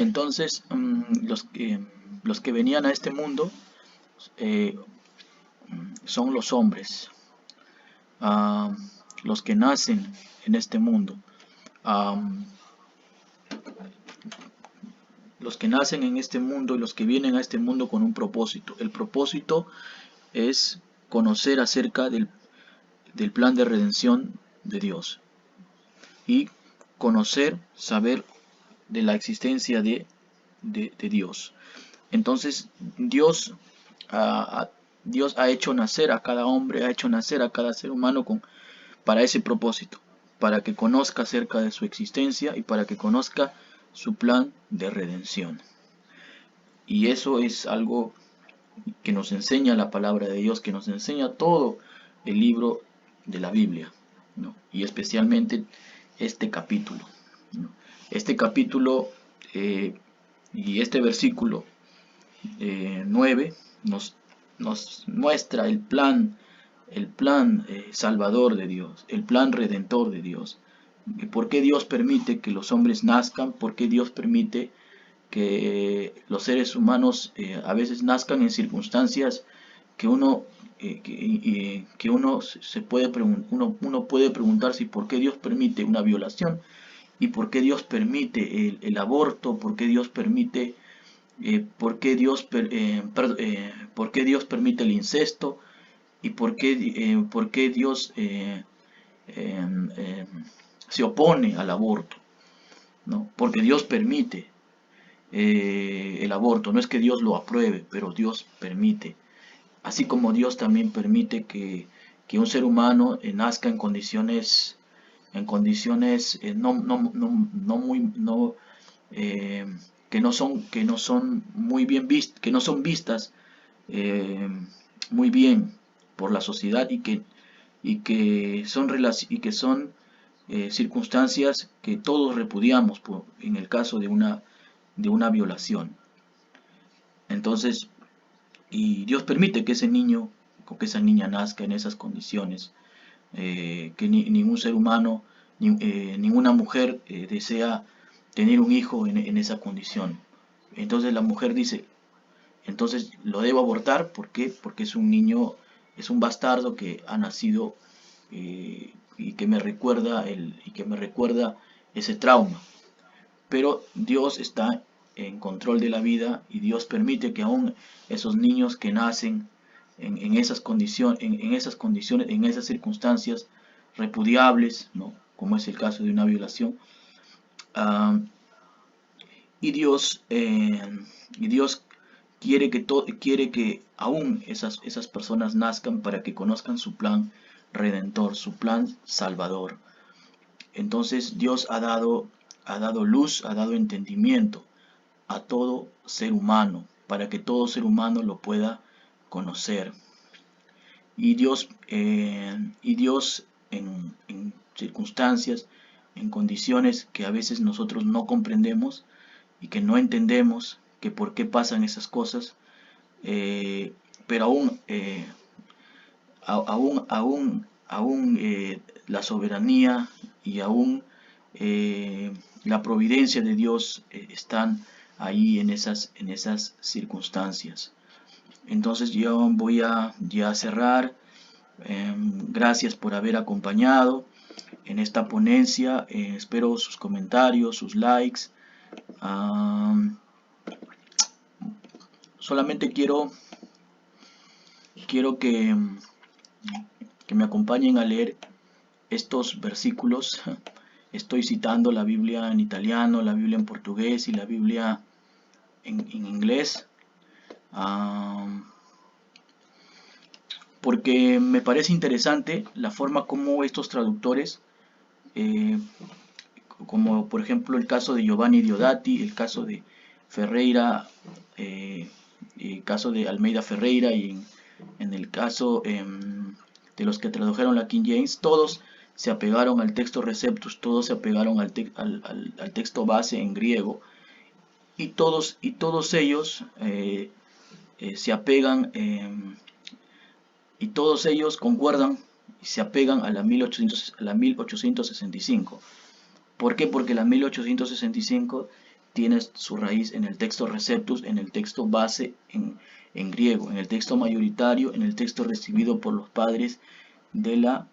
Entonces, los que venían a este mundo eh, son los hombres, ah, los que nacen en este mundo. Ah, los que nacen en este mundo y los que vienen a este mundo con un propósito. El propósito es conocer acerca del plan de redención de Dios y conocer, saber de la existencia de Dios. Entonces Dios ha hecho nacer a cada hombre, ha hecho nacer a cada ser humano para ese propósito, para que conozca acerca de su existencia y para que conozca su plan de redención. Y eso es algo que nos enseña la palabra de Dios, que nos enseña todo el libro de la Biblia, ¿no? Y especialmente este capítulo, ¿no? Este capítulo y este versículo 9 nos muestra el plan salvador de Dios, el plan redentor de Dios. ¿Por qué Dios permite que los hombres nazcan? ¿Por qué Dios permite que los seres humanos a veces nazcan en circunstancias que uno se puede uno puede preguntarse por qué Dios permite una violación y por qué Dios permite el aborto, por qué Dios permite por qué Dios permite el incesto y por qué Dios eh, eh, se opone al aborto, ¿no? Porque Dios permite el aborto, no es que Dios lo apruebe, pero Dios permite. Así como Dios también permite que un ser humano nazca en condiciones no muy, no, que no son muy bien vistas, que no son vistas eh, muy bien por la sociedad y que son circunstancias que todos repudiamos en el caso de una violación. Entonces, y Dios permite que ese niño o que esa niña nazca en esas condiciones, que ningún ser humano, ninguna mujer desea tener un hijo en esa condición. Entonces la mujer dice, entonces lo debo abortar, ¿por qué? Porque es un niño, es un bastardo que ha nacido y que me recuerda ese trauma. Pero Dios está en control de la vida y Dios permite que aún esos niños que nacen en esas condiciones, en esas circunstancias repudiables, ¿no? Como es el caso de una violación, uh, y Dios quiere que aún esas personas nazcan para que conozcan su plan redentor, su plan salvador. Entonces Dios ha dado luz, ha dado entendimiento a todo ser humano, para que todo ser humano lo pueda conocer. Y Dios en circunstancias, en condiciones que a veces nosotros no comprendemos y que no entendemos que por qué pasan esas cosas, pero aún la soberanía y aún la providencia de Dios están ahí en esas circunstancias. Entonces yo voy a ya cerrar. Gracias por haber acompañado en esta ponencia. Espero sus comentarios, sus likes. Solamente quiero que me acompañen a leer estos versículos. Estoy citando la Biblia en italiano, la Biblia en portugués y la Biblia en inglés. Porque me parece interesante la forma como estos traductores, como por ejemplo el caso de Giovanni Diodati, el caso de Ferreira, el caso de Almeida Ferreira y en el caso de los que tradujeron la King James, todos se apegaron al texto Receptus, todos se apegaron al texto base en griego y todos ellos se apegan y todos ellos concuerdan y se apegan a la 1865. ¿Por qué? Porque la 1865 tiene su raíz en el texto receptus, en el texto base en griego, en el texto mayoritario, en el texto recibido por los padres de la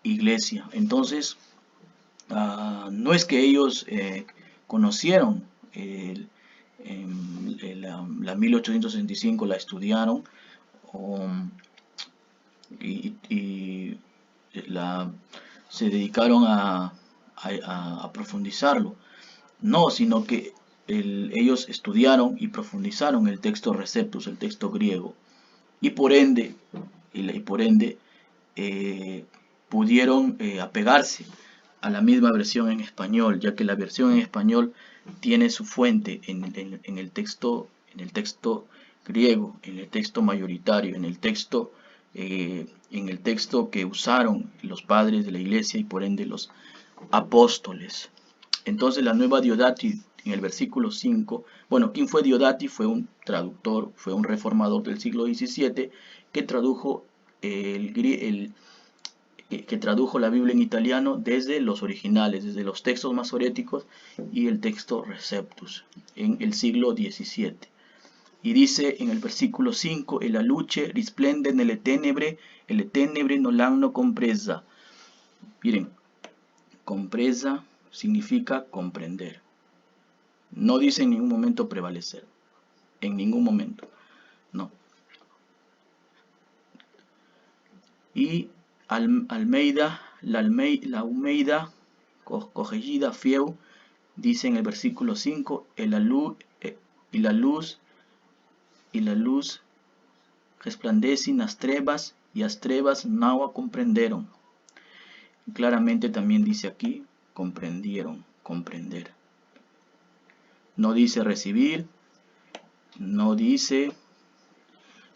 iglesia. Entonces, no es que ellos conocieron la 1865, la estudiaron y se dedicaron a profundizarlo. No, sino que ellos estudiaron y profundizaron el texto receptus, el texto griego, y por ende, pudieron apegarse a la misma versión en español, ya que la versión en español tiene su fuente en el texto griego, en el texto mayoritario, en el texto que usaron los padres de la iglesia y por ende los apóstoles. Entonces la nueva Diodati en el versículo 5, bueno, ¿quién fue Diodati? Fue un traductor, fue un reformador del siglo XVII que tradujo la Biblia en italiano desde los originales, desde los textos masoréticos y el texto Receptus en el siglo XVII. Y dice en el versículo 5, e la luce risplende nelle tenebre, e le tenebre non l'hanno compresa. Miren, compresa significa comprender. No dice en ningún momento prevalecer. En ningún momento. No. Y Almeida, la Almeida corregida fiel, dice en el versículo 5, y la luz resplandece en las trevas, y las trevas no comprendieron. Claramente también dice aquí, comprendieron, comprender. No dice recibir, no dice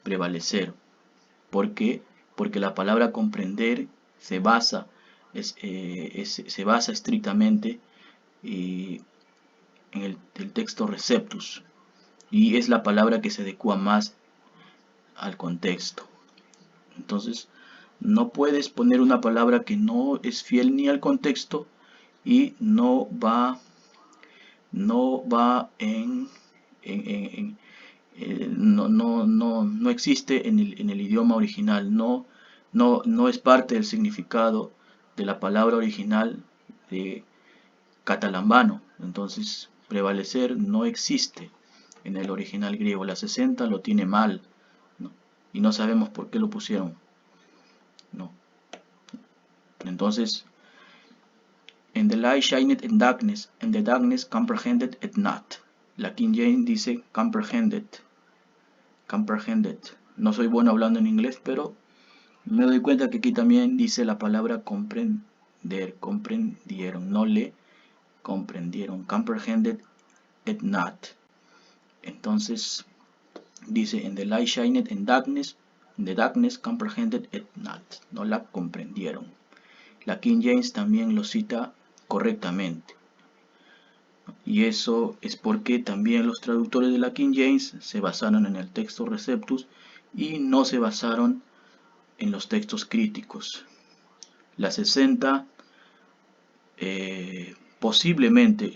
prevalecer. ¿Por qué? Porque la palabra comprender se basa estrictamente en el texto receptus, y es la palabra que se adecua más al contexto. Entonces, no puedes poner una palabra que no es fiel ni al contexto y no va no existe en el idioma original, no es parte del significado de la palabra original de catalambano. Entonces, prevalecer no existe en el original griego. La 60 lo tiene mal, ¿no? Y no sabemos por qué lo pusieron, ¿no? Entonces, and the light shined in darkness, and the darkness comprehended it not. La King James dice comprehended. No soy bueno hablando en inglés, pero me doy cuenta que aquí también dice la palabra comprender, comprendieron, no le comprendieron, comprehended it not. Entonces dice, and the light shined in darkness, and the darkness comprehended it not. No la comprendieron. La King James también lo cita correctamente. Y eso es porque también los traductores de la King James se basaron en el texto Receptus y no se basaron en los textos críticos. La 60 posiblemente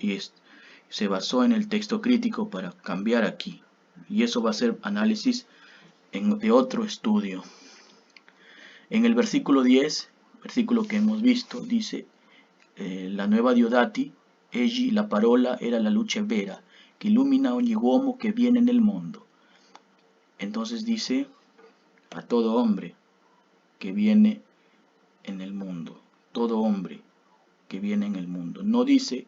se basó en el texto crítico para cambiar aquí. Y eso va a ser análisis de otro estudio. En el versículo 10, versículo que hemos visto, dice la nueva Diodati, egli la parola era la luce vera, que ilumina ogni uomo que viene en el mundo. Entonces dice a todo hombre que viene en el mundo, todo hombre que viene en el mundo. No dice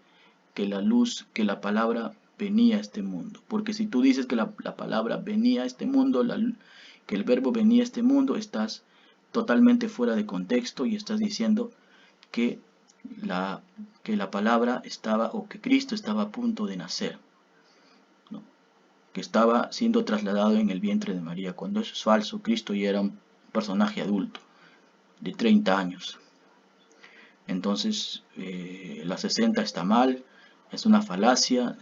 que la luz, que la palabra venía a este mundo, porque si tú dices que la palabra venía a este mundo, que el verbo venía a este mundo, estás totalmente fuera de contexto y estás diciendo que la palabra estaba, o que Cristo estaba a punto de nacer, ¿no? Que estaba siendo trasladado en el vientre de María, cuando eso es falso. Cristo ya era un personaje adulto de 30 años. Entonces la 60 está mal, es una falacia.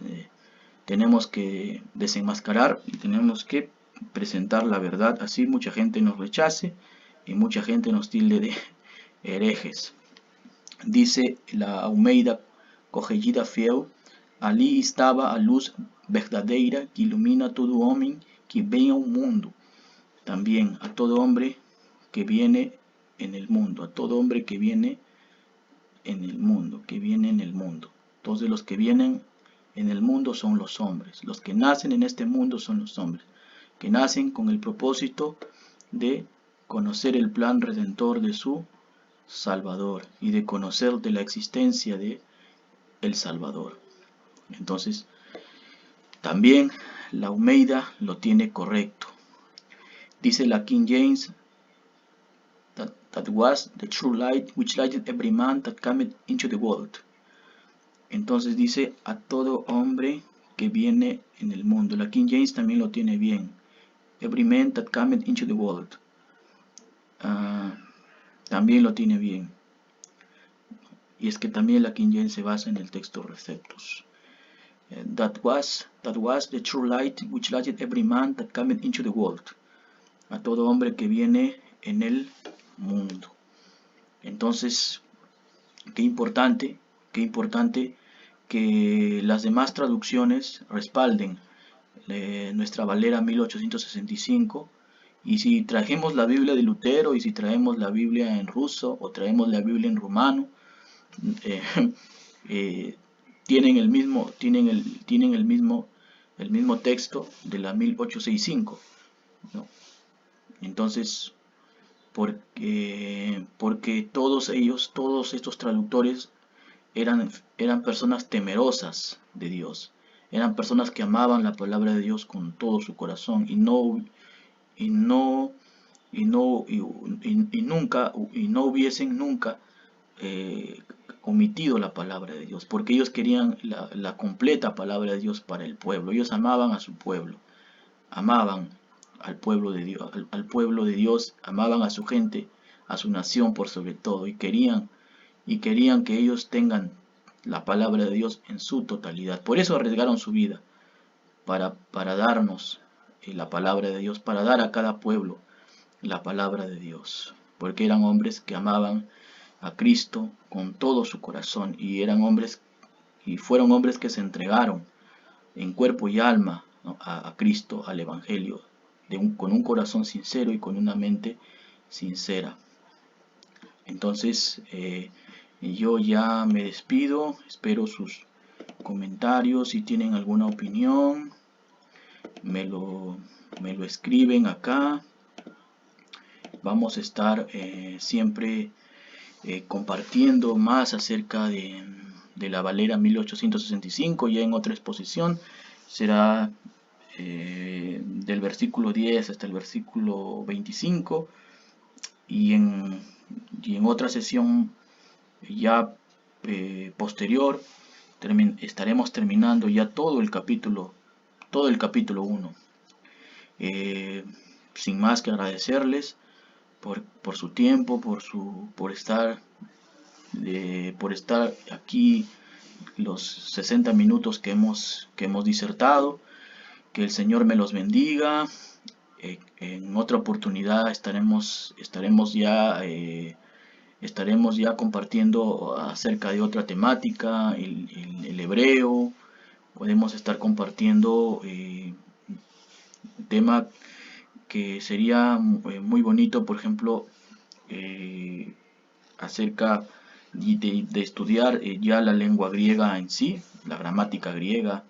Tenemos que desenmascarar y tenemos que presentar la verdad, así mucha gente nos rechace y mucha gente nos tilde de herejes. Dice la Almeida corregida fiel, Ali estava a luz verdadeira que ilumina todo homem que vem ao mundo. También a todo hombre que viene en el mundo, a todo hombre que viene en el mundo, que viene en el mundo. Entonces los que vienen en el mundo son los hombres. Los que nacen en este mundo son los hombres, que nacen con el propósito de conocer el plan redentor de su Salvador y de conocer de la existencia de el Salvador. Entonces, también la Almeida lo tiene correcto. Dice la King James, that was the true light which lighted every man that came into the world. Entonces dice a todo hombre que viene en el mundo. La King James también lo tiene bien. Every man that came into the world. También lo tiene bien. Y es que también la King James se basa en el texto Receptus. That was the true light which lighted every man that came into the world. A todo hombre que viene en el mundo. Entonces, qué importante que las demás traducciones respalden nuestra Valera 1865. Y si trajemos la Biblia de Lutero, y si traemos la Biblia en ruso, o traemos la Biblia en rumano, tienen el mismo texto de la 1865, ¿no? Entonces, porque todos estos traductores eran personas temerosas de Dios, eran personas que amaban la palabra de Dios con todo su corazón y no hubiesen nunca omitido la palabra de Dios, porque ellos querían la completa palabra de Dios para el pueblo. Ellos amaban a su pueblo, amaban al pueblo de Dios, amaban a su gente, a su nación por sobre todo, y querían que ellos tengan la palabra de Dios en su totalidad. Por eso arriesgaron su vida para darnos la palabra de Dios, para dar a cada pueblo la palabra de Dios, porque eran hombres que amaban a Cristo con todo su corazón, y fueron hombres que se entregaron en cuerpo y alma, ¿no?, a Cristo, al Evangelio, con un corazón sincero y con una mente sincera. Entonces, yo ya me despido, espero sus comentarios. Si tienen alguna opinión, me lo escriben acá. Vamos a estar siempre compartiendo más acerca de la Valera 1865. Ya en otra exposición será del versículo 10 hasta el versículo 25, y en otra sesión ya posterior estaremos terminando ya todo el capítulo 1. Sin más que agradecerles por su tiempo, por estar aquí los 60 minutos que hemos disertado. Que el Señor me los bendiga. En otra oportunidad estaremos ya compartiendo acerca de otra temática, el hebreo. Podemos estar compartiendo un tema que sería muy bonito, por ejemplo, acerca de estudiar ya la lengua griega en sí, la gramática griega.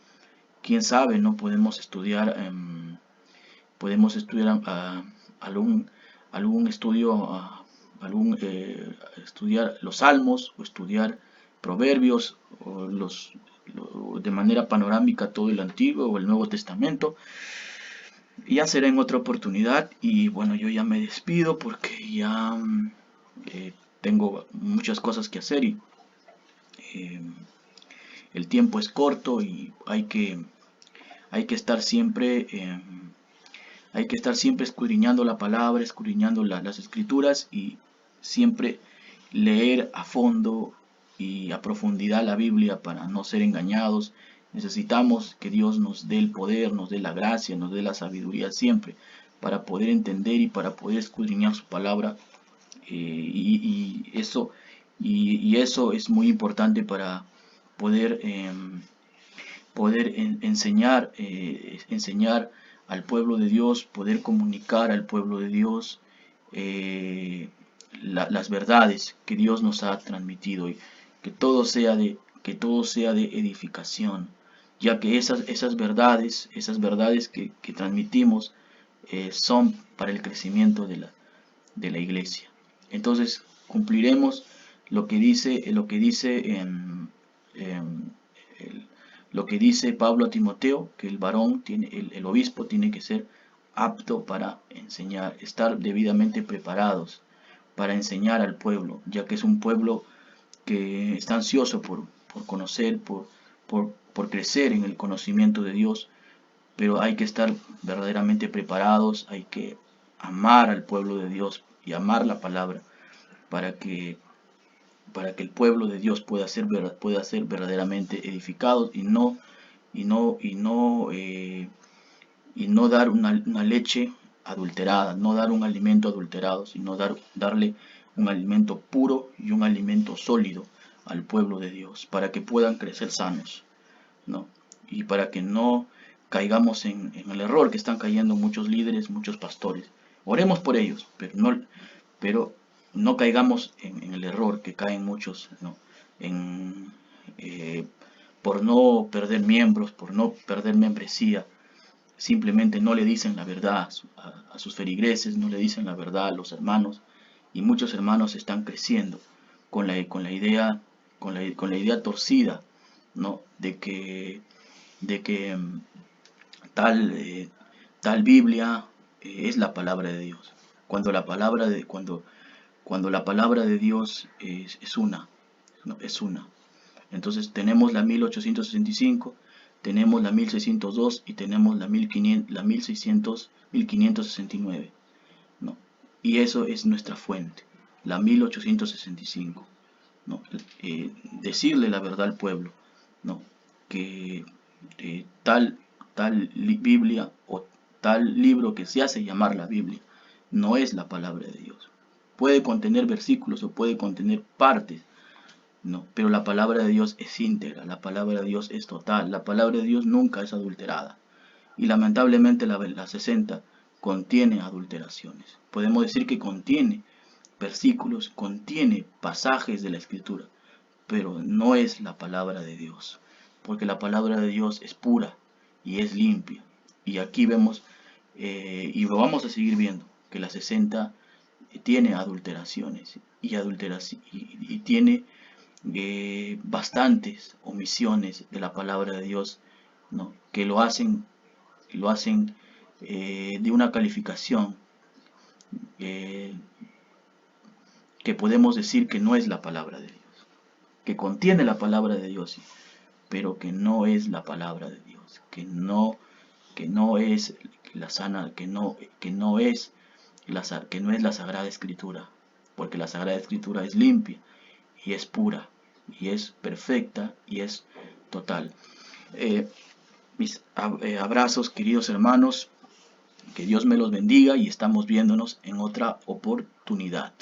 Quién sabe, no podemos estudiar estudiar los salmos, o estudiar proverbios, o de manera panorámica todo el Antiguo o el Nuevo Testamento. Ya será en otra oportunidad. Y bueno, yo ya me despido porque ya tengo muchas cosas que hacer, y el tiempo es corto, y hay que estar siempre escudriñando la palabra, escudriñando las escrituras, y siempre leer a fondo y a profundidad la Biblia para no ser engañados. Necesitamos que Dios nos dé el poder, nos dé la gracia, nos dé la sabiduría siempre para poder entender y para poder escudriñar su palabra. Y eso es muy importante para poder poder enseñar al pueblo de Dios, poder comunicar al pueblo de Dios las verdades que Dios nos ha transmitido, y que todo sea de edificación, ya que esas verdades que transmitimos son para el crecimiento de la iglesia. Entonces cumpliremos lo que dice Pablo a Timoteo, que el varón el obispo tiene que ser apto para enseñar, estar debidamente preparados para enseñar al pueblo, ya que es un pueblo que está ansioso por conocer, por crecer en el conocimiento de Dios, pero hay que estar verdaderamente preparados, hay que amar al pueblo de Dios y amar la palabra para que el pueblo de Dios pueda ser verdaderamente edificado y no dar una leche adulterada, no dar un alimento adulterado, sino darle un alimento puro y un alimento sólido al pueblo de Dios, para que puedan crecer sanos, ¿no? Y para que no caigamos en el error que están cayendo muchos líderes, muchos pastores. Oremos por ellos, pero no caigamos en el error que caen muchos, ¿no? Por no perder miembros, por no perder membresía, simplemente no le dicen la verdad a sus feligreses, no le dicen la verdad a los hermanos, y muchos hermanos están creciendo con la idea torcida, ¿no? de que tal Biblia es la palabra de Dios, cuando la palabra de Dios es una, ¿no? Es una. Entonces tenemos la 1865, tenemos la 1602 y tenemos la 1569, ¿no? Y eso es nuestra fuente, la 1865, ¿no? Decirle la verdad al pueblo, ¿no? Que tal Biblia o tal libro que se hace llamar la Biblia no es la palabra de Dios. Puede contener versículos o puede contener partes, no, pero la palabra de Dios es íntegra, la palabra de Dios es total, la palabra de Dios nunca es adulterada. Y lamentablemente la 60 contiene adulteraciones. Podemos decir que contiene versículos, contiene pasajes de la Escritura, pero no es la palabra de Dios, porque la palabra de Dios es pura y es limpia. Y aquí vemos, y lo vamos a seguir viendo, que la 60 tiene adulteraciones y tiene bastantes omisiones de la palabra de Dios, ¿no? Que lo hacen de una calificación que podemos decir que no es la palabra de Dios, que contiene la palabra de Dios, pero que no es la palabra de Dios, que no es la sana, que no es la Sagrada Escritura, porque la Sagrada Escritura es limpia y es pura y es perfecta y es total. Mis abrazos, queridos hermanos, que Dios me los bendiga y estamos viéndonos en otra oportunidad.